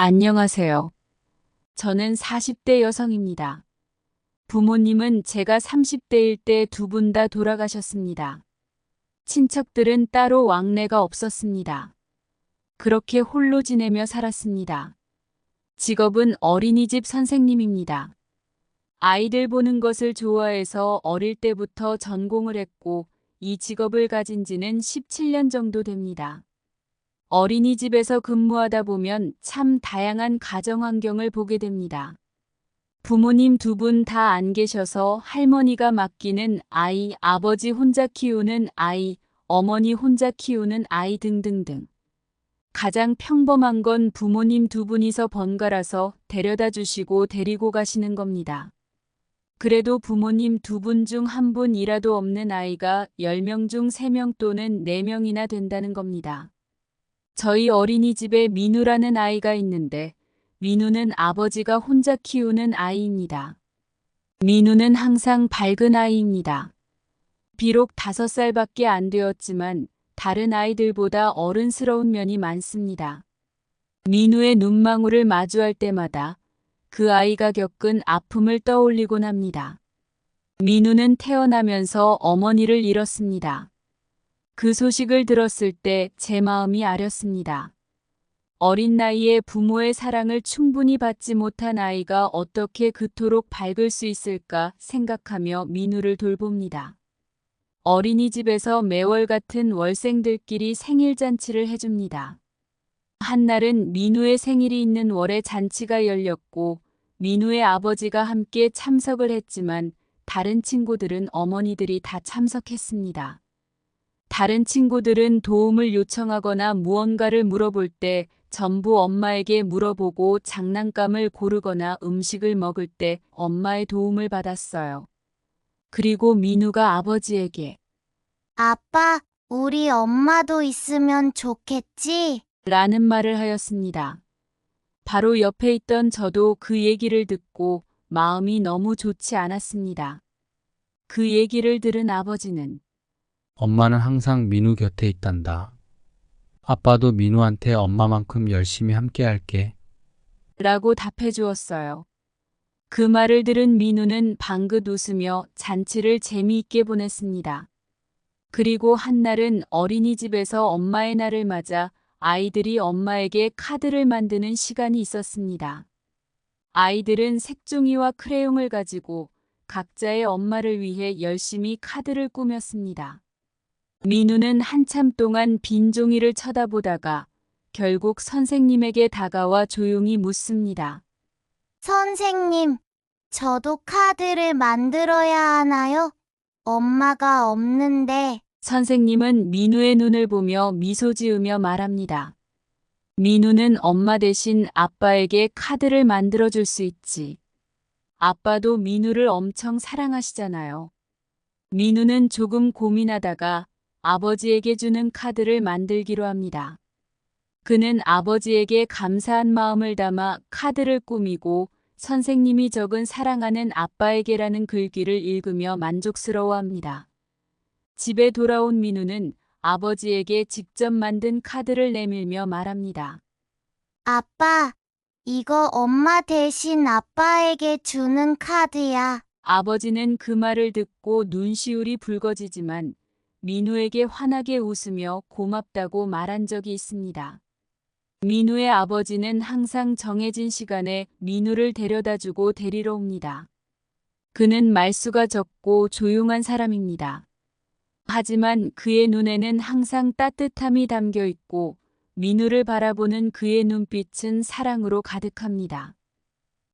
안녕하세요. 저는 40대 여성입니다. 부모님은 제가 30대일 때 두 분 다 돌아가셨습니다. 친척들은 따로 왕래가 없었습니다. 그렇게 홀로 지내며 살았습니다. 직업은 어린이집 선생님입니다. 아이들 보는 것을 좋아해서 어릴 때부터 전공을 했고 이 직업을 가진 지는 17년 정도 됩니다. 어린이집에서 근무하다 보면 참 다양한 가정 환경을 보게 됩니다. 부모님 두 분 다 안 계셔서 할머니가 맡기는 아이, 아버지 혼자 키우는 아이, 어머니 혼자 키우는 아이 등등등. 가장 평범한 건 부모님 두 분이서 번갈아서 데려다 주시고 데리고 가시는 겁니다. 그래도 부모님 두 분 중 한 분이라도 없는 아이가 10명 중 3명 또는 4명이나 된다는 겁니다. 저희 어린이집에 민우라는 아이가 있는데 민우는 아버지가 혼자 키우는 아이입니다. 민우는 항상 밝은 아이입니다. 비록 5살밖에 안 되었지만 다른 아이들보다 어른스러운 면이 많습니다. 민우의 눈망울을 마주할 때마다 그 아이가 겪은 아픔을 떠올리곤 합니다. 민우는 태어나면서 어머니를 잃었습니다. 그 소식을 들었을 때 제 마음이 아렸습니다. 어린 나이에 부모의 사랑을 충분히 받지 못한 아이가 어떻게 그토록 밝을 수 있을까 생각하며 민우를 돌봅니다. 어린이집에서 매월 같은 월생들끼리 생일잔치를 해줍니다. 한날은 민우의 생일이 있는 월에 잔치가 열렸고 민우의 아버지가 함께 참석을 했지만 다른 친구들은 어머니들이 다 참석했습니다. 다른 친구들은 도움을 요청하거나 무언가를 물어볼 때 전부 엄마에게 물어보고 장난감을 고르거나 음식을 먹을 때 엄마의 도움을 받았어요. 그리고 민우가 아버지에게 아빠, 우리 엄마도 있으면 좋겠지? 라는 말을 하였습니다. 바로 옆에 있던 저도 그 얘기를 듣고 마음이 너무 좋지 않았습니다. 그 얘기를 들은 아버지는 엄마는 항상 민우 곁에 있단다. 아빠도 민우한테 엄마만큼 열심히 함께 할게. 라고 답해 주었어요. 그 말을 들은 민우는 방긋 웃으며 잔치를 재미있게 보냈습니다. 그리고 한날은 어린이집에서 엄마의 날을 맞아 아이들이 엄마에게 카드를 만드는 시간이 있었습니다. 아이들은 색종이와 크레용을 가지고 각자의 엄마를 위해 열심히 카드를 꾸몄습니다. 민우는 한참 동안 빈 종이를 쳐다보다가 결국 선생님에게 다가와 조용히 묻습니다. 선생님, 저도 카드를 만들어야 하나요? 엄마가 없는데. 선생님은 민우의 눈을 보며 미소 지으며 말합니다. 민우는 엄마 대신 아빠에게 카드를 만들어줄 수 있지. 아빠도 민우를 엄청 사랑하시잖아요. 민우는 조금 고민하다가 아버지에게 주는 카드를 만들기로 합니다. 그는 아버지에게 감사한 마음을 담아 카드를 꾸미고 선생님이 적은 사랑하는 아빠에게라는 글귀를 읽으며 만족스러워합니다. 집에 돌아온 민우는 아버지에게 직접 만든 카드를 내밀며 말합니다. 아빠, 이거 엄마 대신 아빠에게 주는 카드야. 아버지는 그 말을 듣고 눈시울이 붉어지지만 민우에게 환하게 웃으며 고맙다고 말한 적이 있습니다. 민우의 아버지는 항상 정해진 시간에 민우를 데려다주고 데리러 옵니다. 그는 말수가 적고 조용한 사람입니다. 하지만 그의 눈에는 항상 따뜻함이 담겨 있고 민우를 바라보는 그의 눈빛은 사랑으로 가득합니다.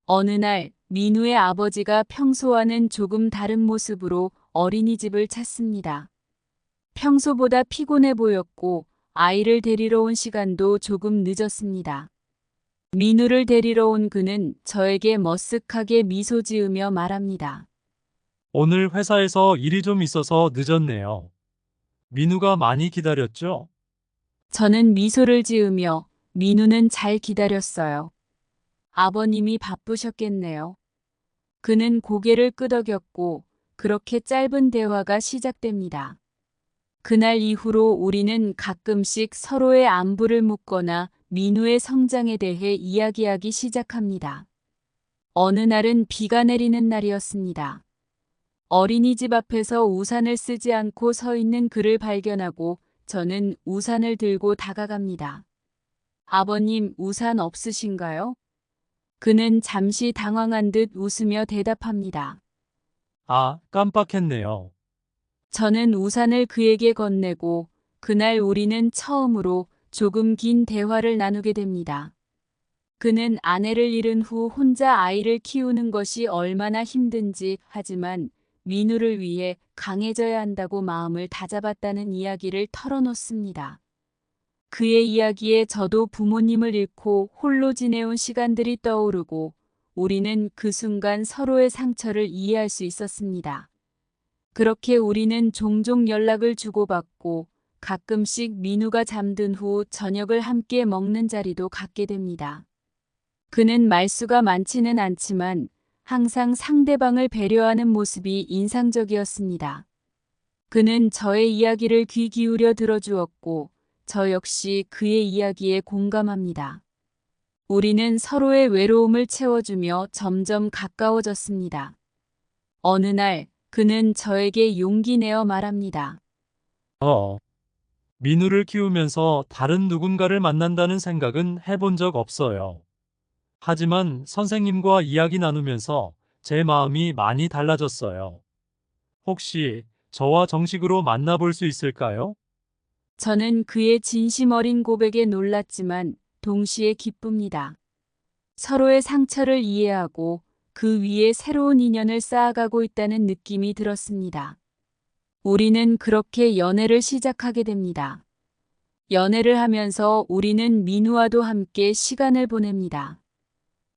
어느 날 민우의 아버지가 평소와는 조금 다른 모습으로 어린이집을 찾습니다. 평소보다 피곤해 보였고 아이를 데리러 온 시간도 조금 늦었습니다. 민우를 데리러 온 그는 저에게 머쓱하게 미소 지으며 말합니다. 오늘 회사에서 일이 좀 있어서 늦었네요. 민우가 많이 기다렸죠? 저는 미소를 지으며 민우는 잘 기다렸어요. 아버님이 바쁘셨겠네요. 그는 고개를 끄덕였고 그렇게 짧은 대화가 시작됩니다. 그날 이후로 우리는 가끔씩 서로의 안부를 묻거나 민우의 성장에 대해 이야기하기 시작합니다. 어느 날은 비가 내리는 날이었습니다. 어린이집 앞에서 우산을 쓰지 않고 서 있는 그를 발견하고 저는 우산을 들고 다가갑니다. 아버님, 우산 없으신가요? 그는 잠시 당황한 듯 웃으며 대답합니다. 아, 깜빡했네요. 저는 우산을 그에게 건네고 그날 우리는 처음으로 조금 긴 대화를 나누게 됩니다. 그는 아내를 잃은 후 혼자 아이를 키우는 것이 얼마나 힘든지, 하지만 민우를 위해 강해져야 한다고 마음을 다잡았다는 이야기를 털어놓습니다. 그의 이야기에 저도 부모님을 잃고 홀로 지내온 시간들이 떠오르고 우리는 그 순간 서로의 상처를 이해할 수 있었습니다. 그렇게 우리는 종종 연락을 주고받고 가끔씩 민우가 잠든 후 저녁을 함께 먹는 자리도 갖게 됩니다. 그는 말수가 많지는 않지만 항상 상대방을 배려하는 모습이 인상적이었습니다. 그는 저의 이야기를 귀 기울여 들어주었고 저 역시 그의 이야기에 공감합니다. 우리는 서로의 외로움을 채워주며 점점 가까워졌습니다. 어느 날 그는 저에게 용기 내어 말합니다. 민우를 키우면서 다른 누군가를 만난다는 생각은 해본 적 없어요. 하지만 선생님과 이야기 나누면서 제 마음이 많이 달라졌어요. 혹시 저와 정식으로 만나볼 수 있을까요? 저는 그의 진심 어린 고백에 놀랐지만 동시에 기쁩니다. 서로의 상처를 이해하고 그 위에 새로운 인연을 쌓아가고 있다는 느낌이 들었습니다. 우리는 그렇게 연애를 시작하게 됩니다. 연애를 하면서 우리는 민우와도 함께 시간을 보냅니다.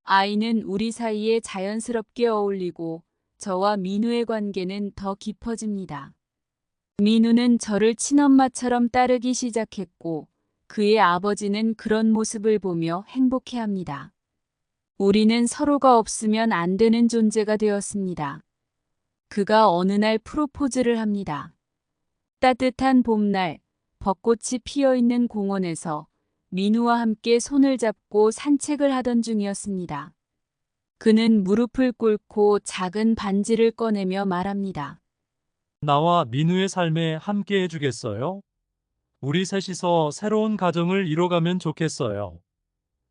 아이는 우리 사이에 자연스럽게 어울리고 저와 민우의 관계는 더 깊어집니다. 민우는 저를 친엄마처럼 따르기 시작했고 그의 아버지는 그런 모습을 보며 행복해합니다. 우리는 서로가 없으면 안 되는 존재가 되었습니다. 그가 어느 날 프로포즈를 합니다. 따뜻한 봄날, 벚꽃이 피어있는 공원에서 민우와 함께 손을 잡고 산책을 하던 중이었습니다. 그는 무릎을 꿇고 작은 반지를 꺼내며 말합니다. 나와 민우의 삶에 함께 해주겠어요? 우리 셋이서 새로운 가정을 이뤄가면 좋겠어요.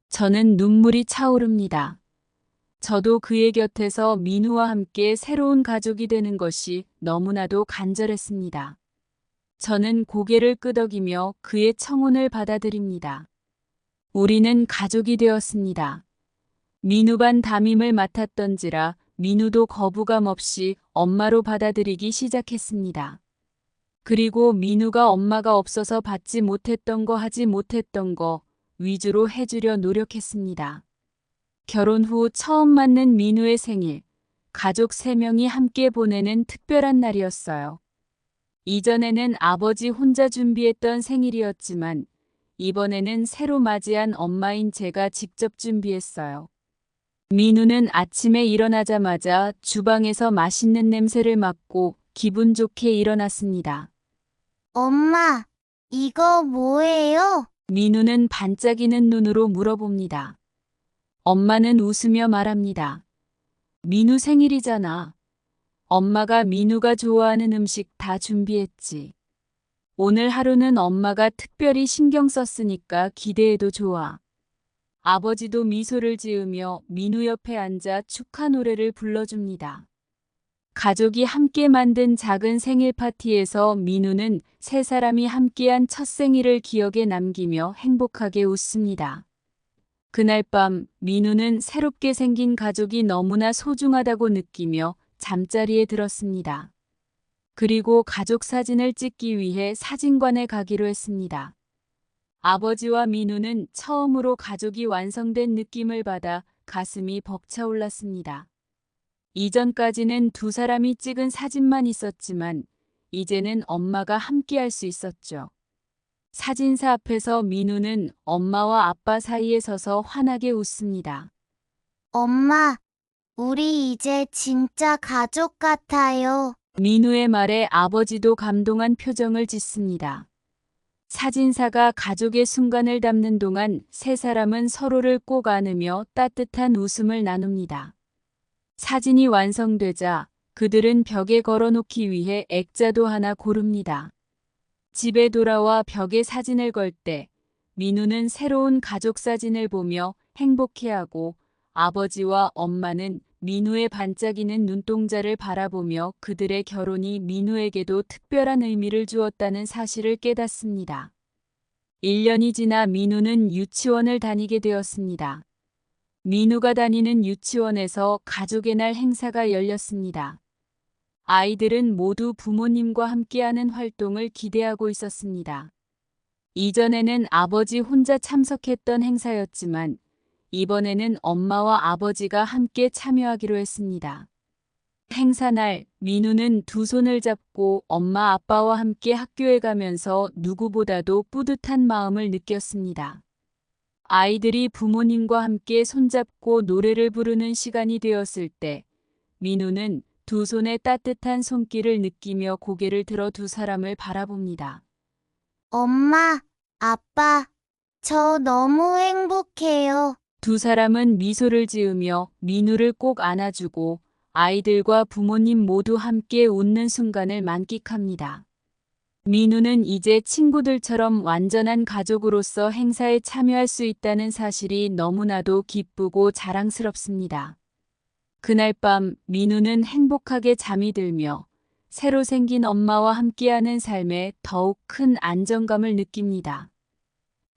저는 눈물이 차오릅니다. 저도 그의 곁에서 민우와 함께 새로운 가족이 되는 것이 너무나도 간절했습니다. 저는 고개를 끄덕이며 그의 청혼을 받아들입니다. 우리는 가족이 되었습니다. 민우 반 담임을 맡았던지라 민우도 거부감 없이 엄마로 받아들이기 시작했습니다. 그리고 민우가 엄마가 없어서 받지 못했던 거 하지 못했던 거 위주로 해주려 노력했습니다. 결혼 후 처음 맞는 민우의 생일, 가족 3명이 함께 보내는 특별한 날이었어요. 이전에는 아버지 혼자 준비했던 생일이었지만 이번에는 새로 맞이한 엄마인 제가 직접 준비했어요. 민우는 아침에 일어나자마자 주방에서 맛있는 냄새를 맡고 기분 좋게 일어났습니다. 엄마, 이거 뭐예요? 민우는 반짝이는 눈으로 물어봅니다. 엄마는 웃으며 말합니다. 민우 생일이잖아. 엄마가 민우가 좋아하는 음식 다 준비했지. 오늘 하루는 엄마가 특별히 신경 썼으니까 기대해도 좋아. 아버지도 미소를 지으며 민우 옆에 앉아 축하 노래를 불러줍니다. 가족이 함께 만든 작은 생일 파티에서 민우는 3사람이 함께한 첫 생일을 기억에 남기며 행복하게 웃습니다. 그날 밤 민우는 새롭게 생긴 가족이 너무나 소중하다고 느끼며 잠자리에 들었습니다. 그리고 가족 사진을 찍기 위해 사진관에 가기로 했습니다. 아버지와 민우는 처음으로 가족이 완성된 느낌을 받아 가슴이 벅차올랐습니다. 이전까지는 2사람이 찍은 사진만 있었지만 이제는 엄마가 함께할 수 있었죠. 사진사 앞에서 민우는 엄마와 아빠 사이에 서서 환하게 웃습니다. 엄마, 우리 이제 진짜 가족 같아요. 민우의 말에 아버지도 감동한 표정을 짓습니다. 사진사가 가족의 순간을 담는 동안 세 사람은 서로를 꼭 안으며 따뜻한 웃음을 나눕니다. 사진이 완성되자 그들은 벽에 걸어놓기 위해 액자도 하나 고릅니다. 집에 돌아와 벽에 사진을 걸 때 민우는 새로운 가족 사진을 보며 행복해하고 아버지와 엄마는 민우의 반짝이는 눈동자를 바라보며 그들의 결혼이 민우에게도 특별한 의미를 주었다는 사실을 깨닫습니다. 1년이 지나 민우는 유치원을 다니게 되었습니다. 민우가 다니는 유치원에서 가족의 날 행사가 열렸습니다. 아이들은 모두 부모님과 함께하는 활동을 기대하고 있었습니다. 이전에는 아버지 혼자 참석했던 행사였지만 이번에는 엄마와 아버지가 함께 참여하기로 했습니다. 행사 날 민우는 두 손을 잡고 엄마 아빠와 함께 학교에 가면서 누구보다도 뿌듯한 마음을 느꼈습니다. 아이들이 부모님과 함께 손잡고 노래를 부르는 시간이 되었을 때 민우는 두 손의 따뜻한 손길을 느끼며 고개를 들어 두 사람을 바라봅니다. 엄마, 아빠, 저 너무 행복해요. 두 사람은 미소를 지으며 민우를 꼭 안아주고 아이들과 부모님 모두 함께 웃는 순간을 만끽합니다. 민우는 이제 친구들처럼 완전한 가족으로서 행사에 참여할 수 있다는 사실이 너무나도 기쁘고 자랑스럽습니다. 그날 밤 민우는 행복하게 잠이 들며 새로 생긴 엄마와 함께하는 삶에 더욱 큰 안정감을 느낍니다.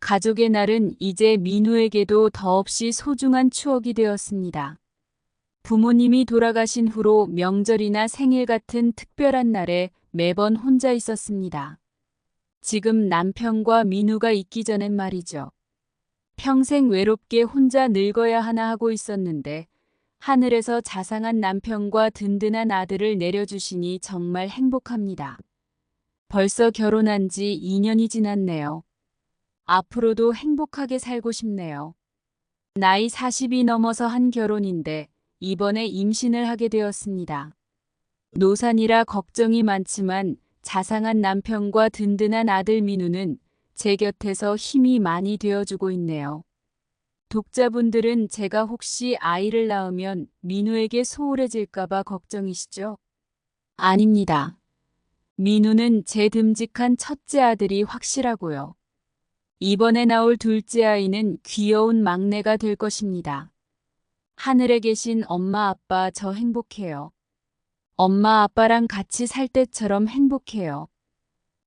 가족의 날은 이제 민우에게도 더없이 소중한 추억이 되었습니다. 부모님이 돌아가신 후로 명절이나 생일 같은 특별한 날에 매번 혼자 있었습니다. 지금 남편과 민우가 있기 전엔 말이죠. 평생 외롭게 혼자 늙어야 하나 하고 있었는데 하늘에서 자상한 남편과 든든한 아들을 내려주시니 정말 행복합니다. 벌써 결혼한 지 2년이 지났네요. 앞으로도 행복하게 살고 싶네요. 나이 40이 넘어서 한 결혼인데 이번에 임신을 하게 되었습니다. 노산이라 걱정이 많지만 자상한 남편과 든든한 아들 민우는 제 곁에서 힘이 많이 되어주고 있네요. 독자분들은 제가 혹시 아이를 낳으면 민우에게 소홀해질까봐 걱정이시죠? 아닙니다. 민우는 제 듬직한 첫째 아들이 확실하고요. 이번에 나올 둘째 아이는 귀여운 막내가 될 것입니다. 하늘에 계신 엄마 아빠 저 행복해요. 엄마 아빠랑 같이 살 때처럼 행복해요.